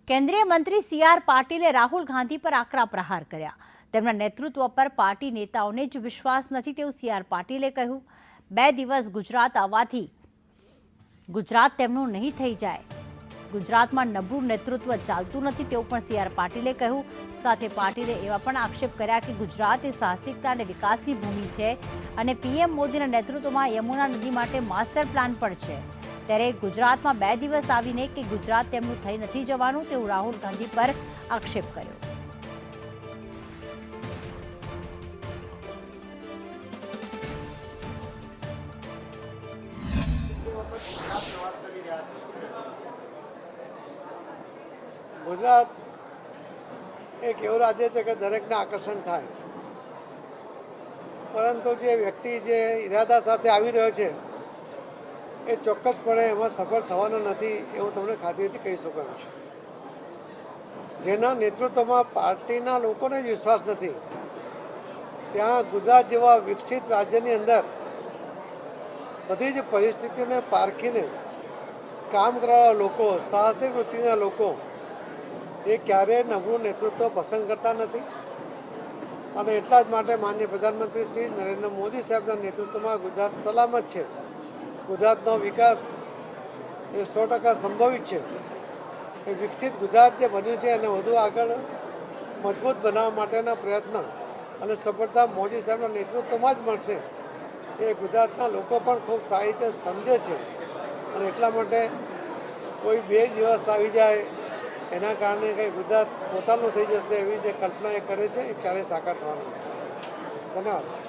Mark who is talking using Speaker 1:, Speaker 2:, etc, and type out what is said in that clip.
Speaker 1: કેન્દ્રીય મંત્રી સી.આર. પાટીલે રાહુલ ગાંધી પર આકરા પ્રહાર કર્યા. તેમના નેતૃત્વ પર પાર્ટી નેતાઓને જ વિશ્વાસ નથી તેવું સી.આર. પાટીલે કહ્યું. 2 દિવસ ગુજરાત આવવાથી ગુજરાત તેમનું નહીં થઈ જાય. ગુજરાતમાં નબળું નેતૃત્વ ચાલતું નથી તેવું પણ સી.આર. પાટીલે કહ્યું. સાથે પાટીલે એવા પણ આક્ષેપ કર્યા કે ગુજરાત એ સાહસિકતા અને વિકાસની ભૂમિ છે અને પીએમ મોદીના નેતૃત્વમાં યમુના નદી માટે માસ્ટર પ્લાન પણ છે. ત્યારે ગુજરાતમાં 2 દિવસ આવીને કે ગુજરાત તેમનું થઈ નથી જવાનું તેવું રાહુલ ગાંધી પર આક્ષેપ કર્યો.
Speaker 2: ગુજરાત એક એવું રાજ્ય છે કે દરેકને આકર્ષણ થાય, પરંતુ જે વ્યક્તિ જે ઈરાદા સાથે આવી રહ્યો છે એ ચોક્કસપણે એમાં સફળ થવાનો નથી એવું તમને ખાતરીથી કહી શકું છું. જેના નેતૃત્વમાં પાર્ટીના લોકોને જ વિશ્વાસ નથી, ત્યાં ગુજરાત જેવા વિકસિત રાજ્યની અંદર બધી જ પરિસ્થિતિને પારખીને કામ કરવાવાળા લોકો, સાહસિક વૃત્તિના લોકો એ ક્યારેય નબળું નેતૃત્વ પસંદ કરતા નથી. અને એટલા જ માટે માનનીય પ્રધાનમંત્રી શ્રી નરેન્દ્ર મોદી સાહેબના નેતૃત્વમાં ગુજરાત સલામત છે. ગુજરાતનો વિકાસ એ 100% સંભવિત છે. એ વિકસિત ગુજરાત જે બન્યું છે એને વધુ આગળ મજબૂત બનાવવા માટેના પ્રયત્ન અને સફળતા મોદી સાહેબના નેતૃત્વમાં જ મળશે એ ગુજરાતના લોકો પણ ખૂબ સારી રીતે સમજે છે. અને એટલા માટે કોઈ 2 દિવસ આવી જાય એના કારણે કંઈ ગુજરાત પોતાનું થઈ જશે એવી જે કલ્પના એ કરે છે એ ક્યારેય સાકાર થવાનું નથી. ધન્યવાદ.